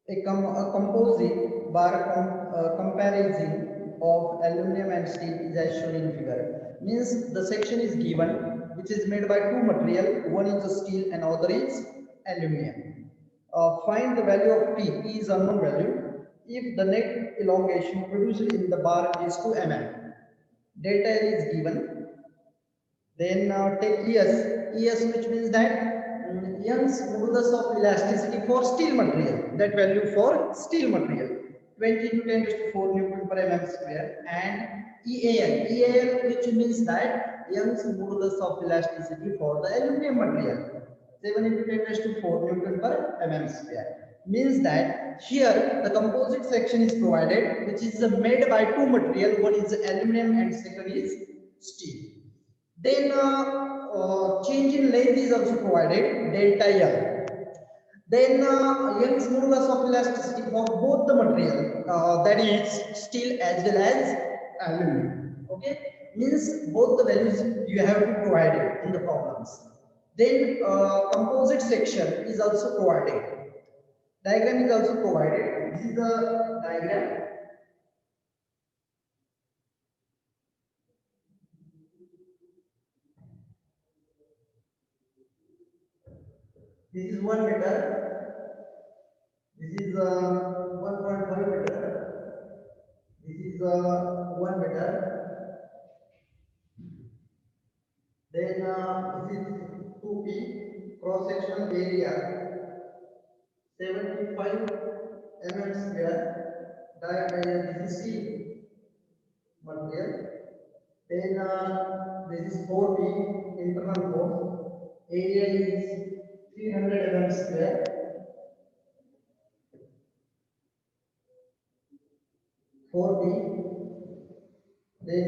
A composite bar comparison of aluminum and steel is as shown in figure. Means the section is given which is made by two material, one is steel and other is aluminum. Find the value of P. P is unknown value. If the net elongation produced in the bar is 2 mm, delta L is given. Then take ES which means that Young's modulus of elasticity for steel material, that value for steel material 20 to 10 to 4 Newton per mm square, and EAL which means that Young's modulus of elasticity for the aluminum material 7 into 10 raised to 4 Newton per mm square. Means that here the composite section is provided which is made by two material, one is aluminum and second is steel. Then change in length is also provided, delta L. Then Young's modulus of elasticity for both the material, that is steel as well as aluminum. Okay, means both the values you have to provide it in the problems. Then composite section is also provided. Diagram is also provided. This is the diagram. This is 1 meter. This is 1.5 meter. This is 1 meter. Then this is 2p, cross sectional area 75 mm square. This is steel material. Then this is 4p, internal force. Area is 300 mm square. 4p. Then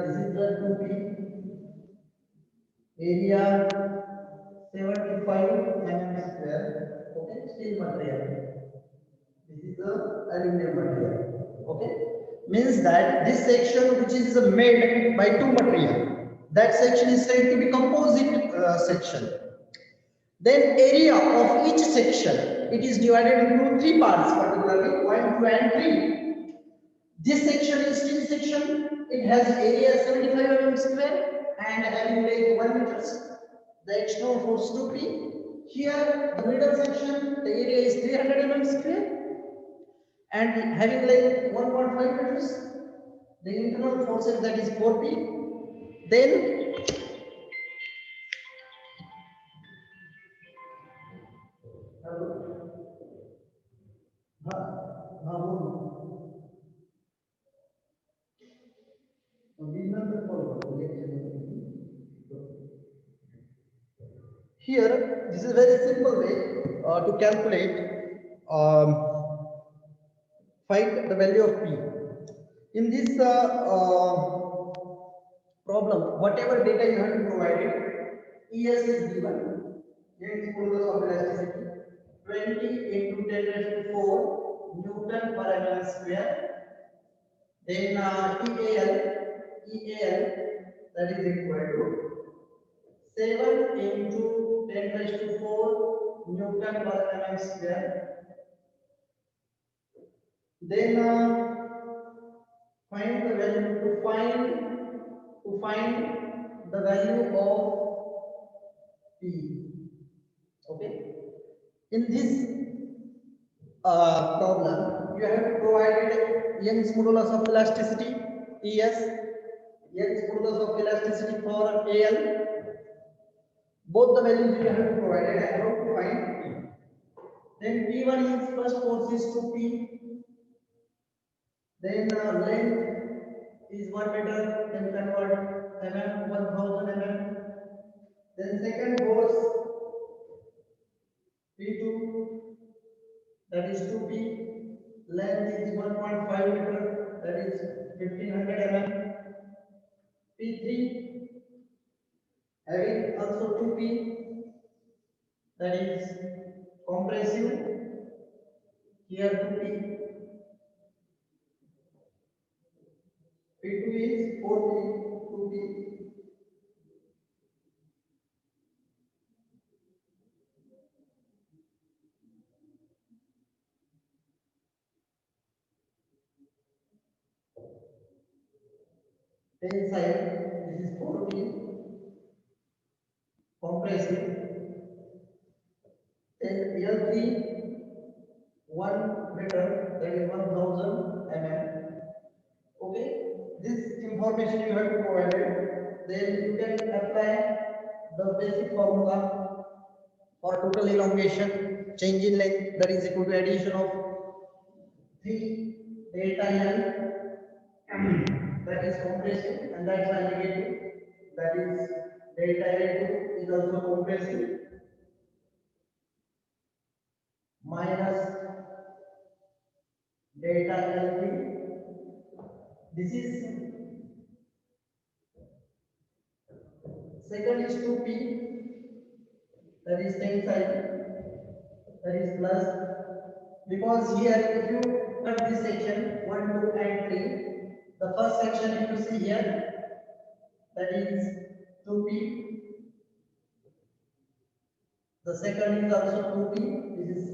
this is the 2p. Area 75 mm square. Okay, steel material. This is the aluminum material. Okay, means that this section which is made by two material, that section is said to be composite section. Then area of each section, it is divided into three parts, particularly 1, 2 and 3. This section is steel section. It has area 75 mm square and having length 1 meters. The external force 2p. Here, the middle section, the area is 300 mm square and having length 1.5 meters. The internal forces, that is 4p. Then here, this is a very simple way to calculate, find the value of P. In this problem, whatever data you have to provide it, ES is given, Young's modulus of elasticity, 20 into 10 raised to 4 Newton per mm square. Then EAL, that is equal to 7 into 10 raised to 4 Newton per mm square. Then find the value to find the value of P. Okay. In this problem, you have to provide Young's modulus of elasticity ES, Young's modulus of elasticity for AL. Both the values you have to provide and how to find P. Then P1 is first force is 2P. Then length is 1 meter. Then convert mm 1000 mm. Then second force P2, that is 2P. Length is 1.5 meter. That is 1500 mm. P3 having also 2P. That is compressive. Here 2P. P2 is 4P, 2P. tensile, this is 4P, compressive, then L3, 1 meter, that is 1000 mm. Okay, this information you have to provide it. Then you can apply the basic formula for total elongation, change in length, that is equal to addition of 3 delta L, that is compressive, and that's why negative, that is delta L2 is also compressive, minus delta L3. This is second is 2P, that is tensile, that is plus, because here if you cut this section 1, 2 and 3, the first section if you see here, that is 2P, the second is also 2P, this is,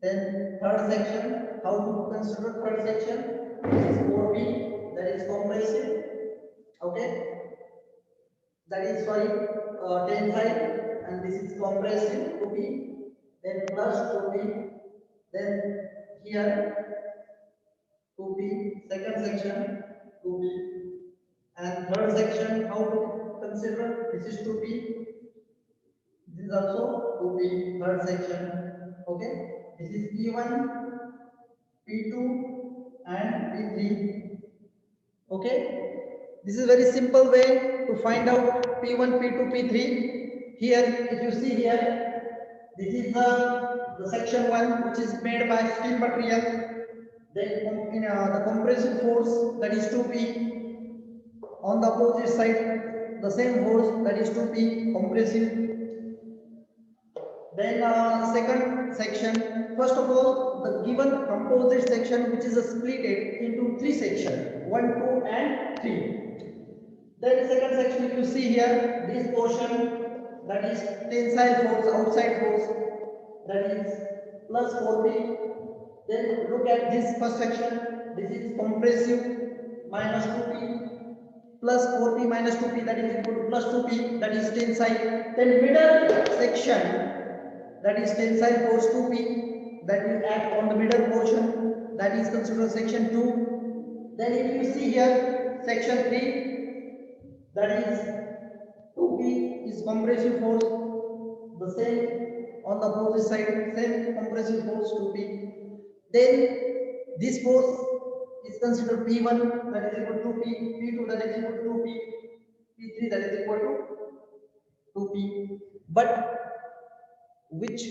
then third section, how to consider third section, this is 4P, that is compressive, okay, that is sorry, tensile, and this is compressive 2P, then plus 2P, then here 2P, second section 2P, and third section how to consider, this is 2P, this is also 2P, third section, okay, this is P1, P2 and P3, okay. This is very simple way to find out P1, P2, P3. Here, if you see here, this is the section 1 which is made by steel material. Then in the compressive force, that is 2P. On the opposite side, the same force, that is 2P compressive. Then second section, first of all, the given composite section which is split into 3 sections, 1, 2 and 3. Then second section, if you see here, this portion, that is tensile force, outside force, that is plus 4P. Then look at this first section, this is compressive, minus 2P, plus 4P minus 2P, that is equal to plus 2P, that is tensile. Then middle section, that is tensile force 2P, that will act on the middle portion, that is considered section 2. Then if you see here, section 3, that is 2P is compressive force, the same on the opposite side, same compressive force 2P. Then this force is considered P1, that is equal to P, P2 that is equal to P, P3 that is equal to 2P. But which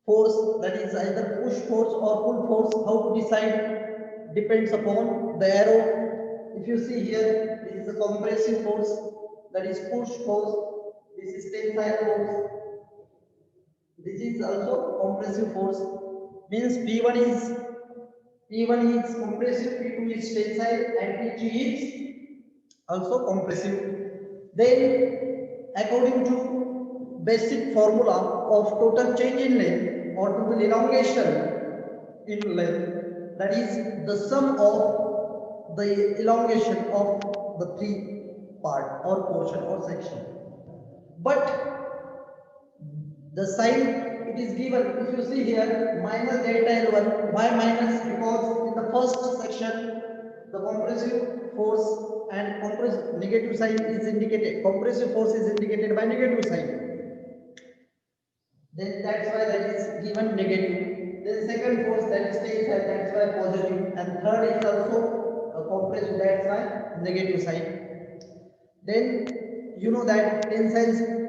force, that is either push force or pull force, how to decide depends upon the arrow. If you see here, this is a compressive force, that is push force, this is tensile force, this is also compressive force, means P1 is compressive, P2 is tensile and P3 is also compressive. Then according to basic formula of total change in length or total elongation in length, that is the sum of the elongation of the 3 part or portion or section. But the sign it is given, if you see here, minus delta L1. Why minus? Because in the first section, the compressive force and negative sign is indicated. Compressive force is indicated by negative sign. Then that's why that is given negative. Then second force, that is tensile, that's why positive. And third is also a compressive, that's why negative sign. Then you know that tensile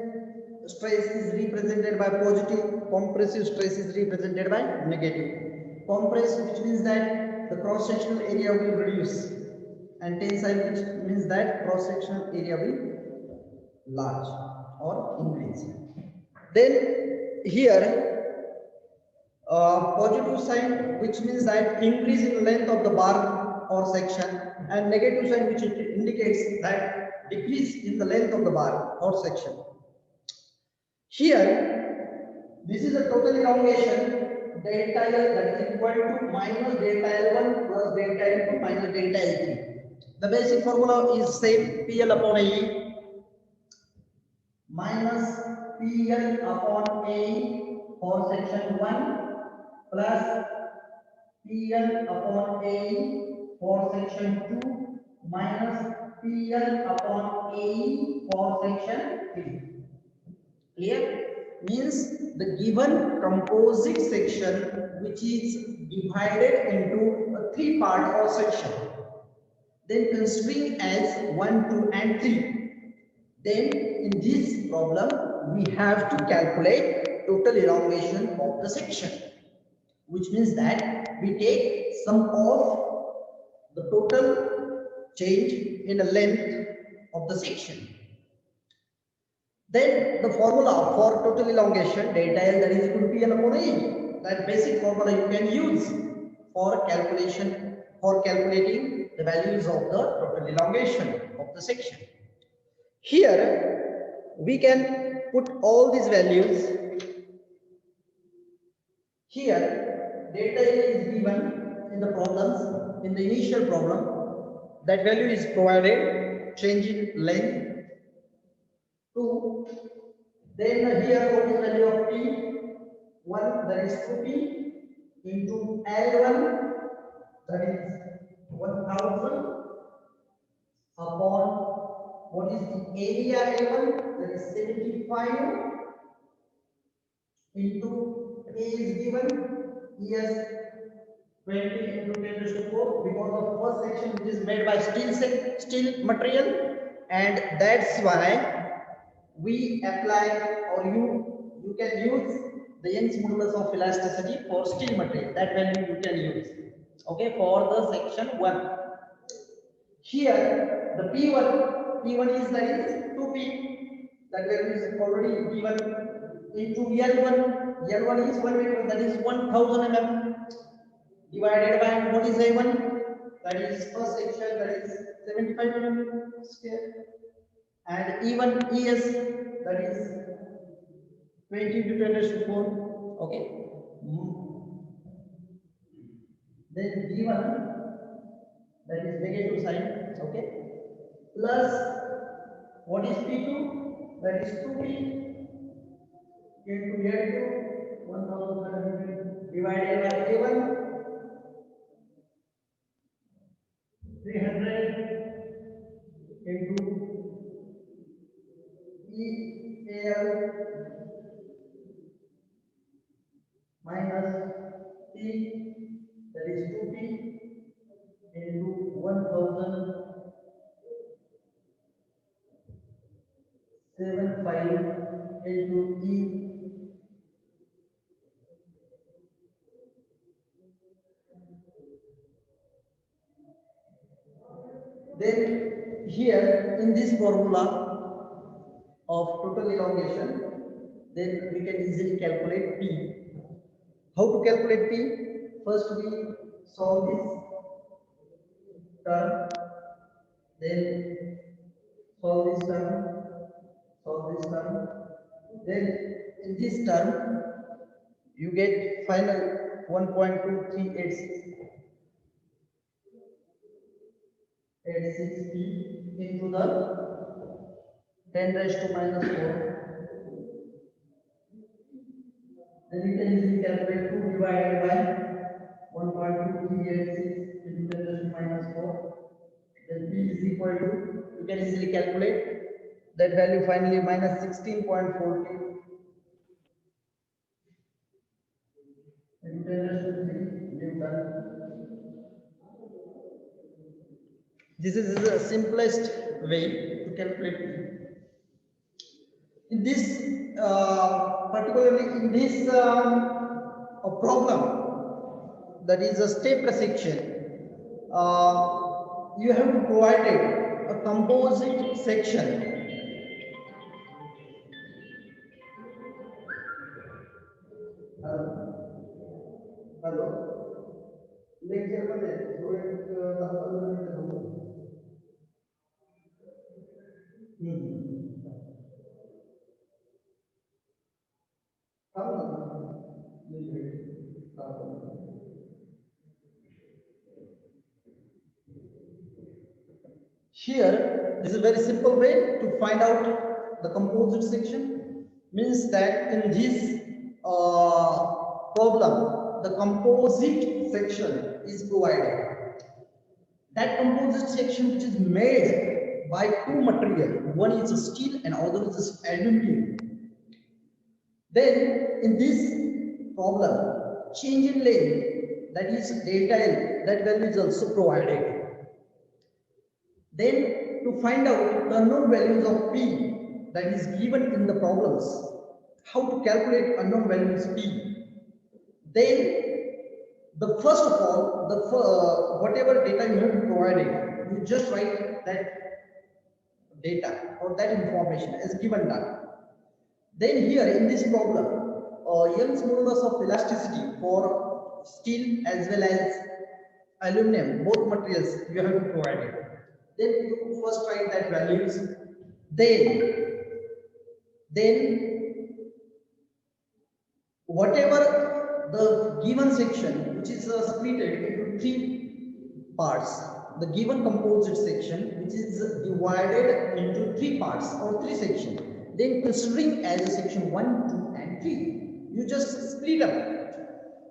stress is represented by positive, compressive stress is represented by negative. Compress, which means that the cross-sectional area will reduce, and tensile, which means that cross-sectional area will large or increase. Then here, positive sign, which means that increase in length of the bar or section, and negative sign, which indicates that decrease in the length of the bar or section. Here, this is the total elongation, delta L, that is equal to minus delta L1 plus delta L2 minus delta L3. The basic formula is same, PL upon AE minus PL upon AE for section 1 plus PL upon AE for section 2 minus PL upon AE for section 3. Clear? Means the given composite section which is divided into a three part or section, then considering as 1, 2 and 3, then in this problem we have to calculate total elongation of the section, which means that we take sum of the total change in the length of the section. Then the formula for total elongation delta L, that is equal to PL upon A. That basic formula you can use for calculating the values of the total elongation of the section. Here we can put all these values. Here delta L is given in the problems, in the initial problem. That value is provided, change in length 2. Then here what is value of P? 1, that is 2P into L1, that is 1000 upon what is the area L1, that is 75 into A is given, ES 20 into 10 raised to 4, because the first section which is made by steel material, and that's why we apply, or you can use the Young's modulus of elasticity for steel material. That value you can use, okay, for the section 1. Here the P1 is, that is 2P, that value is already given, into L1 is 1 meter, that is 1000 mm, divided by what is A1, that is first section, that is 75 mm square, and even ES, that is 20 into 10 raised to 4. Okay. Then given, that is negative sign. Okay. Plus what is P2? That is 2P into L2, 1500 divided by A1, 300 into EL minus P, that is 2P into 1075 into E. Then here in this formula of total elongation, then we can easily calculate P. How to calculate P? First we solve this term, then solve this term, solve this term. Then in this term you get final 1.2386 P into the 10 raised to minus 4. Then you can easily calculate 2 divided by 1.2386 into 10 raised to minus 4. Then P is equal to, you can easily calculate that value finally minus 16.40 into 10 raised to 3 Newton. This is the simplest way to calculate P. In this, particularly in this problem, that is a step section, you have provided a composite section. Hello, lecture मध्ये थोडे 10-15 मिनिटं थांबू. Here, this is a very simple way to find out the composite section. Means that in this problem, the composite section is provided. That composite section which is made by two material, one is a steel and other is aluminum. Then in this problem, change in length, that is delta L, that value is also provided. Then to find out the unknown values of P that is given in the problems, how to calculate unknown values P. Then the first of all, whatever data you have provided, you just write that data or that information as given data. Then here in this problem, Young's modulus of elasticity for steel as well as aluminum, both materials you have provided. Then you first write that values. Then whatever the given section, which is split into three parts, the given composite section, which is divided into three parts or three sections, then considering as a section 1, 2 and 3, you just split up.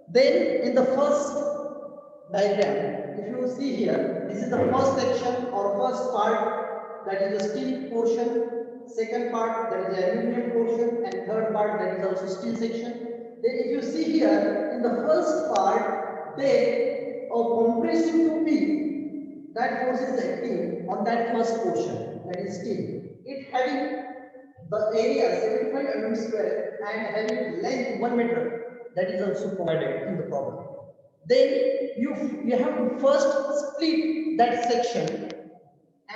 Then in the first diagram, if you see here, this is the first section or first part, that is the steel portion, second part that is the aluminum portion, and third part that is also steel section. Then if you see here in the first part, then a compressive 2P, that force is acting on that first portion, that is steel. It having the area 75 mm square and having length 1 meter, that is also provided in the problem. Then you have to first split that section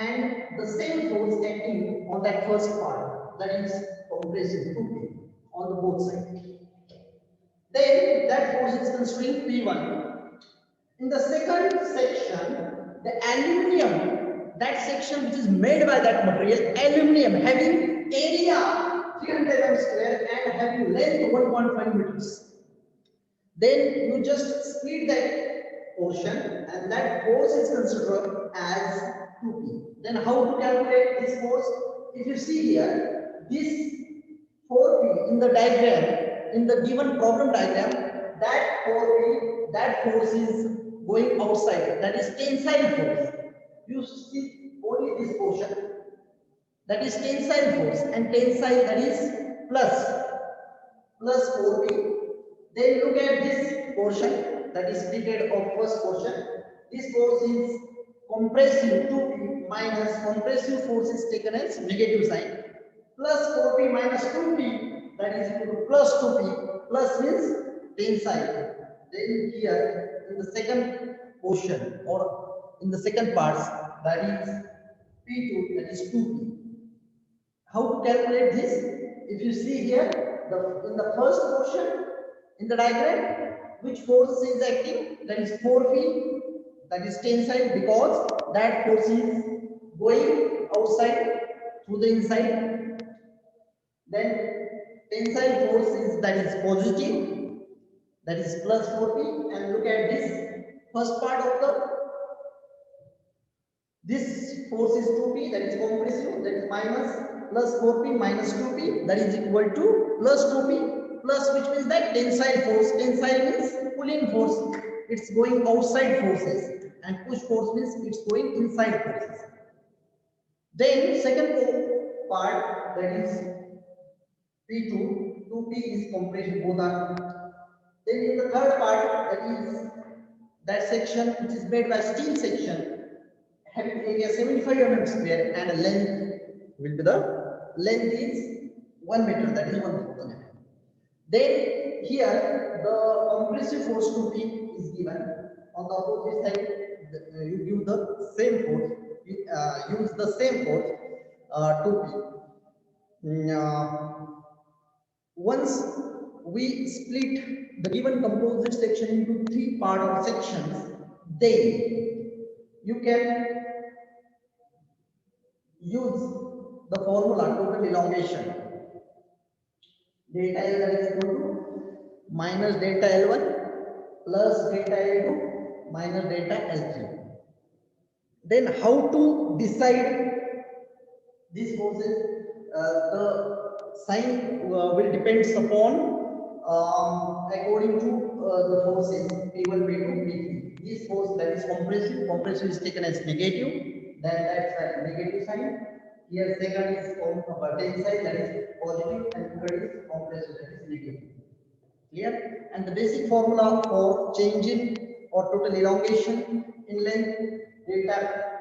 and the same force acting on that first part, that is compressive 2P on the both sides. Then that force is considering P1. In the second section, the aluminum, that section which is made by that material, aluminum having area 300 mm square and having length 1.5 meters. Then you just split that portion and that force is considered as 2P. Then how to calculate this force? If you see here, this 4P in the diagram, in the given problem diagram, that 4P, that force is going outside, that is tensile force. You see only this portion, that is tensile force, and tensile, that is plus 4P. Then look at this portion, that is splitted of first portion. This force is compressive 2P minus compressive force is taken as negative sign, plus 4P minus 2P, that is equal to plus 2P, plus means tensile. Then here in the second portion or in the second parts, that is P2, that is 2P. How to calculate this? If you see here, in the first portion in the diagram, which force is acting? That is 4P, that is tensile, because that force is going outside through the inside. Then tensile force is, that is positive, that is plus 4P. And look at this first part of this force is 2P, that is compressive, that is minus plus 4P minus 2P, that is equal to plus 2P. Plus, which means that tensile force. Tensile means pulling force, it's going outside forces, and push force means it's going inside forces. Then second part, that is P2, 2P is compression, both are. Then in the third part, that is that section which is made by steel section, having area 75 mm square and length will be the length is 1 meter, that is 1,000 mm. Then here the compressive force 2P is given. On the opposite side, you give the same force, use the same force 2P. Once we split the given composite section into three part or sections, then you can use the formula total elongation. Delta L, that is equal to minus delta L1 plus delta L2 minus delta L3. Then how to decide these forces? The sign will depends upon according to the forces P1, P2, P3. This force that is compression, compression is taken as negative, then that's a negative sign. Here second is tensile, that is positive, and third is compression, that is negative. Clear? And the basic formula for changing or total elongation in length, delta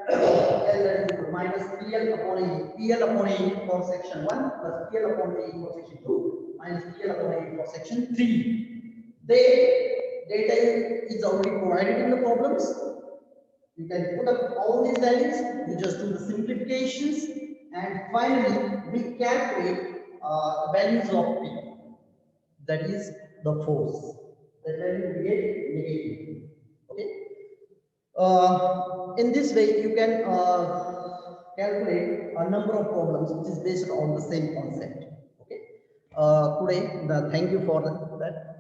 L that is minus PL upon A. PL upon A for section 1 plus PL upon A for section 2 minus PL upon A for section 3. The data is already provided in the problems. You can put up all these values, you just do the simplifications, and finally we calculate the values of P. That is the force. That value will get negative. Okay. In this way, you can calculate a number of problems which is based on the same concept. Okay. Today, thank you for that.